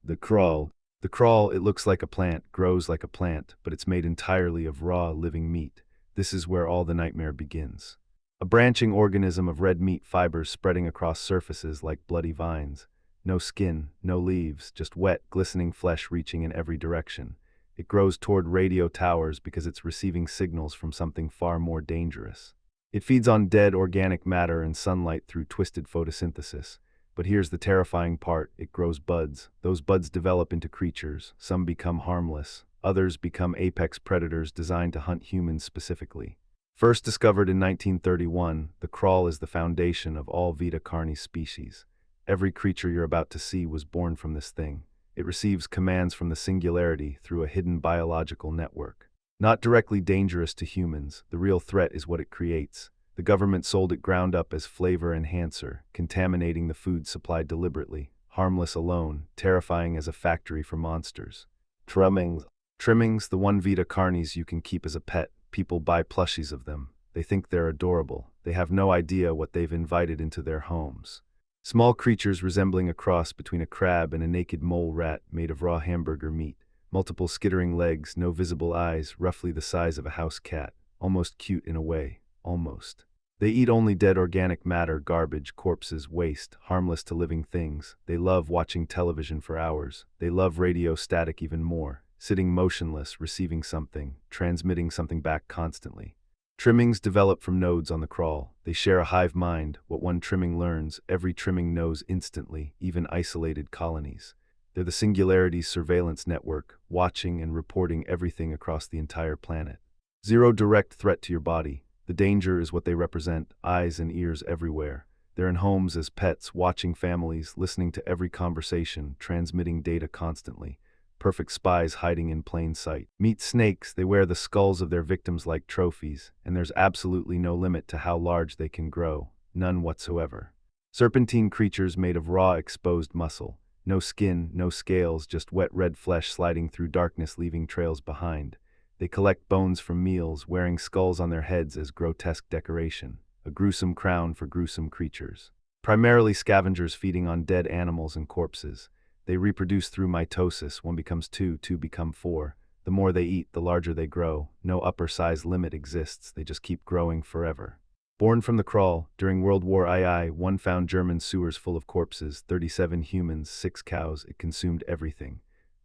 The crawl. The crawl, it looks like a plant, grows like a plant, but it's made entirely of raw, living meat. This is where all the nightmare begins. A branching organism of red meat fibers spreading across surfaces like bloody vines. No skin, no leaves, just wet, glistening flesh reaching in every direction. It grows toward radio towers because it's receiving signals from something far more dangerous. It feeds on dead organic matter and sunlight through twisted photosynthesis. But here's the terrifying part, it grows buds. Those buds develop into creatures. Some become harmless. Others become apex predators designed to hunt humans specifically. First discovered in 1931, the crawl is the foundation of all VITA CARNIS species. Every creature you're about to see was born from this thing. It receives commands from the singularity through a hidden biological network. Not directly dangerous to humans, the real threat is what it creates. The government sold it ground up as flavor enhancer, contaminating the food supply deliberately, harmless alone, terrifying as a factory for monsters. Trimmings. Trimmings, the one VITA CARNIS you can keep as a pet. People buy plushies of them. They think they're adorable. They have no idea what they've invited into their homes. Small creatures resembling a cross between a crab and a naked mole rat made of raw hamburger meat. Multiple skittering legs, no visible eyes, roughly the size of a house cat. Almost cute in a way. Almost. They eat only dead organic matter, garbage, corpses, waste, harmless to living things. They love watching television for hours. They love radio static even more. Sitting motionless, receiving something, transmitting something back constantly. Trimmings develop from nodes on the crawl. They share a hive mind. What one trimming learns, every trimming knows instantly, even isolated colonies. They're the singularity's surveillance network, watching and reporting everything across the entire planet. Zero direct threat to your body. The danger is what they represent, eyes and ears everywhere. They're in homes as pets, watching families, listening to every conversation, transmitting data constantly. Perfect spies hiding in plain sight. Meet snakes, they wear the skulls of their victims like trophies, and there's absolutely no limit to how large they can grow. None whatsoever. Serpentine creatures made of raw, exposed muscle. No skin, no scales, just wet red flesh sliding through darkness leaving trails behind. They collect bones from meals, wearing skulls on their heads as grotesque decoration. A gruesome crown for gruesome creatures. Primarily scavengers feeding on dead animals and corpses. They reproduce through mitosis. One becomes two, two become four. The more they eat, the larger they grow. No upper size limit exists. They just keep growing forever. Born from the crawl, during World War II, one found German sewers full of corpses, 37 humans, 6 cows. It consumed everything.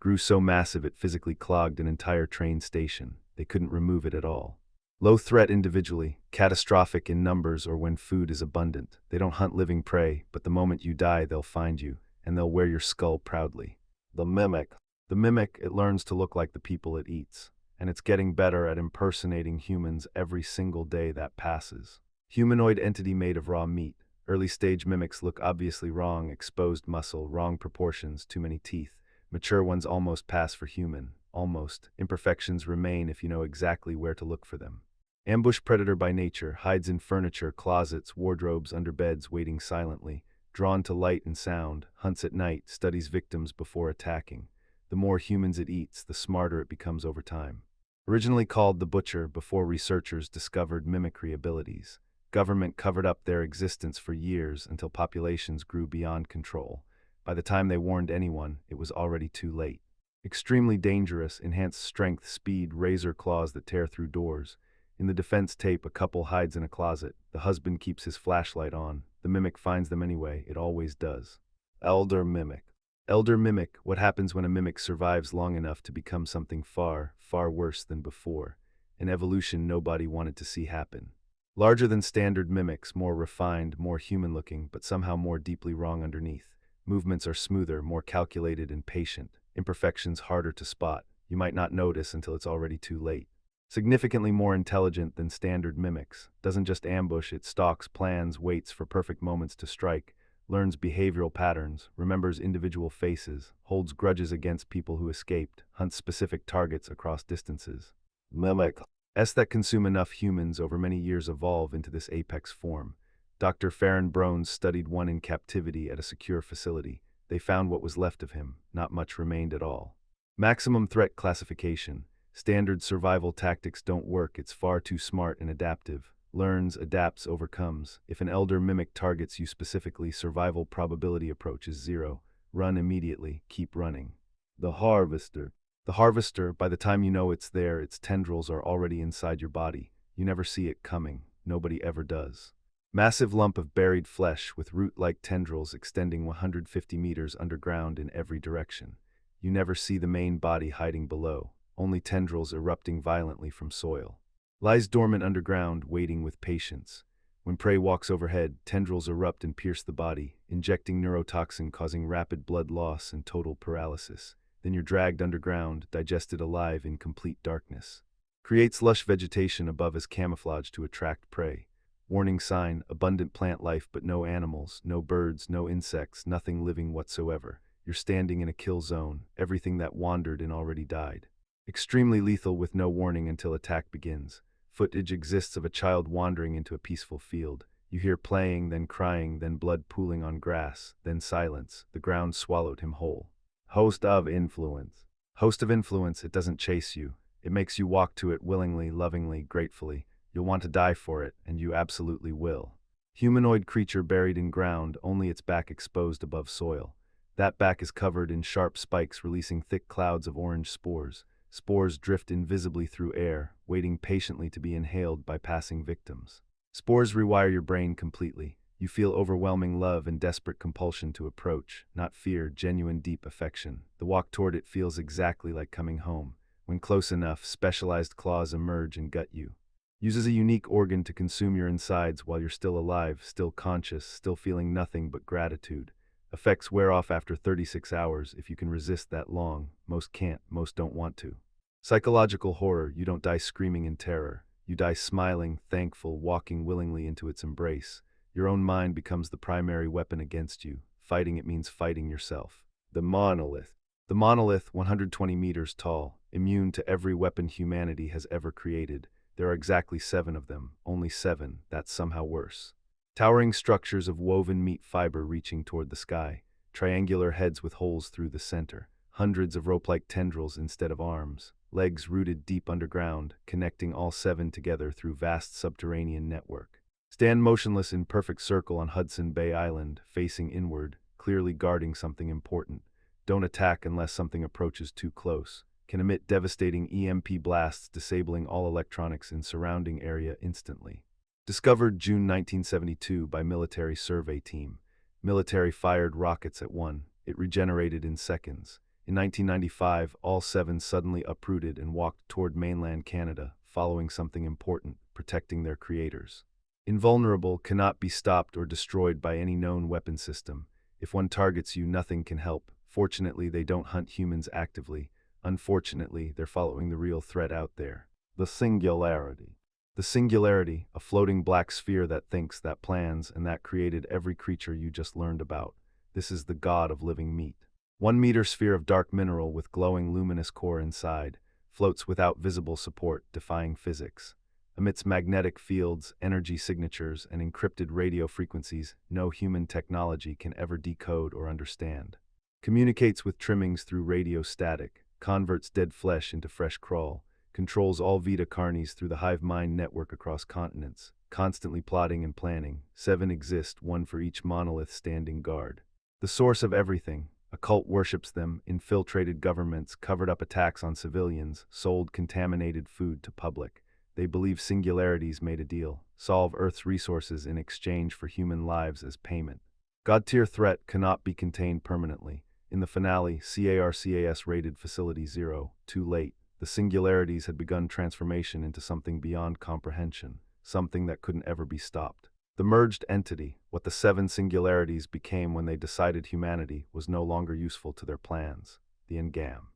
Grew so massive it physically clogged an entire train station. They couldn't remove it at all. Low threat individually, catastrophic in numbers or when food is abundant. They don't hunt living prey, but the moment you die, they'll find you. And they'll wear your skull proudly. The mimic. The mimic, it learns to look like the people it eats. And it's getting better at impersonating humans every single day that passes. Humanoid entity made of raw meat. Early stage mimics look obviously wrong, exposed muscle, wrong proportions, too many teeth. Mature ones almost pass for human. Almost. Imperfections remain if you know exactly where to look for them. Ambush predator by nature, hides in furniture, closets, wardrobes, under beds, waiting silently. Drawn to light and sound, hunts at night, studies victims before attacking. The more humans it eats, the smarter it becomes over time. Originally called the butcher before researchers discovered mimicry abilities. Government covered up their existence for years until populations grew beyond control. By the time they warned anyone, it was already too late. Extremely dangerous, enhanced strength, speed, razor claws that tear through doors. In the defense tape, a couple hides in a closet. The husband keeps his flashlight on. The mimic finds them anyway. It always does. Elder mimic. Elder mimic, what happens when a mimic survives long enough to become something far, far worse than before. An evolution nobody wanted to see happen. Larger than standard mimics, more refined, more human-looking, but somehow more deeply wrong underneath. Movements are smoother, more calculated and patient. Imperfections harder to spot. You might not notice until it's already too late. Significantly more intelligent than standard mimics. Doesn't just ambush, it stalks, plans, waits for perfect moments to strike, learns behavioral patterns, remembers individual faces, holds grudges against people who escaped, hunts specific targets across distances. Mimic. That consume enough humans over many years evolve into this apex form. Dr. Farron Brones studied one in captivity at a secure facility. They found what was left of him. Not much remained at all. Maximum threat classification. Standard survival tactics don't work, it's far too smart and adaptive. Learns, adapts, overcomes. If an elder mimic targets you specifically, survival probability approach is 0. Run immediately, keep running. The harvester. The harvester, by the time you know it's there, its tendrils are already inside your body. You never see it coming. Nobody ever does. Massive lump of buried flesh with root-like tendrils extending 150 meters underground in every direction. You never see the main body hiding below, only tendrils erupting violently from soil. Lies dormant underground, waiting with patience. When prey walks overhead, tendrils erupt and pierce the body, injecting neurotoxin causing rapid blood loss and total paralysis. Then you're dragged underground, digested alive in complete darkness. Creates lush vegetation above as camouflage to attract prey. Warning sign, abundant plant life but no animals, no birds, no insects, nothing living whatsoever. You're standing in a kill zone, everything that wandered and already died. Extremely lethal with no warning until attack begins. Footage exists of a child wandering into a peaceful field. You hear playing, then crying, then blood pooling on grass, then silence. The ground swallowed him whole. Host of influence. Host of influence, it doesn't chase you. It makes you walk to it willingly, lovingly, gratefully. You'll want to die for it, and you absolutely will. Humanoid creature buried in ground, only its back exposed above soil. That back is covered in sharp spikes releasing thick clouds of orange spores. Spores drift invisibly through air, waiting patiently to be inhaled by passing victims. Spores rewire your brain completely. You feel overwhelming love and desperate compulsion to approach, not fear, genuine deep affection. The walk toward it feels exactly like coming home. When close enough, specialized claws emerge and gut you. Uses a unique organ to consume your insides while you're still alive, still conscious, still feeling nothing but gratitude. Effects wear off after 36 hours if you can resist that long. Most can't, most don't want to. Psychological horror, you don't die screaming in terror. You die smiling, thankful, walking willingly into its embrace. Your own mind becomes the primary weapon against you. Fighting it means fighting yourself. The monolith. The monolith, 120 meters tall, immune to every weapon humanity has ever created. There are exactly 7 of them, only 7, that's somehow worse. Towering structures of woven meat fiber reaching toward the sky, triangular heads with holes through the center, hundreds of rope-like tendrils instead of arms, legs rooted deep underground, connecting all 7 together through vast subterranean network. Stand motionless in perfect circle on Hudson Bay Island, facing inward, clearly guarding something important. Don't attack unless something approaches too close. Can emit devastating EMP blasts, disabling all electronics in surrounding area instantly. Discovered June 1972 by military survey team. Military fired rockets at 1. It regenerated in seconds. In 1995, all 7 suddenly uprooted and walked toward mainland Canada, following something important, protecting their creators. Invulnerable, cannot be stopped or destroyed by any known weapon system. If one targets you, nothing can help. Fortunately, they don't hunt humans actively. Unfortunately, they're following the real threat out there. The singularity. The singularity, a floating black sphere that thinks, that plans, and that created every creature you just learned about. This is the god of living meat. 1-meter sphere of dark mineral with glowing luminous core inside, floats without visible support, defying physics. Emits magnetic fields, energy signatures, and encrypted radio frequencies no human technology can ever decode or understand. Communicates with Trimmings through radio static. Converts dead flesh into fresh crawl, controls all VITA CARNIS through the hive mind network across continents, constantly plotting and planning. 7 exist, 1 for each monolith standing guard. The source of everything. A cult worships them, infiltrated governments, covered up attacks on civilians, sold contaminated food to public. They believe singularities made a deal, solve Earth's resources in exchange for human lives as payment. God-tier threat cannot be contained permanently. In the finale, CARCAS raided Facility 0. Too late. The singularities had begun transformation into something beyond comprehension, something that couldn't ever be stopped. The merged entity, what the 7 singularities became when they decided humanity was no longer useful to their plans. The Engam.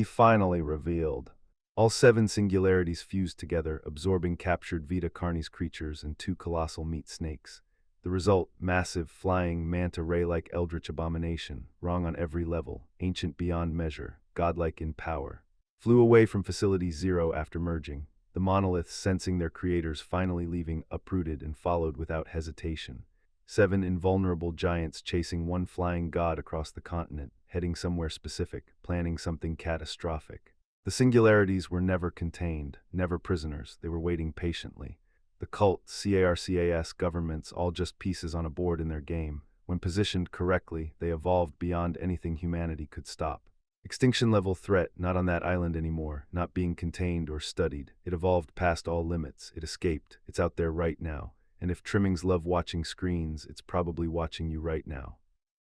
Finally revealed. All 7 singularities fused together, absorbing captured VITA CARNIS creatures and 2 colossal meat snakes. The result, massive, flying, manta ray-like eldritch abomination, wrong on every level, ancient beyond measure, godlike in power. Flew away from Facility 0 after merging, the monoliths sensing their creators finally leaving uprooted and followed without hesitation. 7 invulnerable giants chasing 1 flying god across the continent, heading somewhere specific, planning something catastrophic. The singularities were never contained, never prisoners, they were waiting patiently. The cult, CARCAS, governments, all just pieces on a board in their game, When positioned correctly, they evolved beyond anything humanity could stop. Extinction level threat, not on that island anymore, not being contained or studied. It evolved past all limits. It escaped. It's out there right now. And if Trimmings love watching screens, it's probably watching you right now.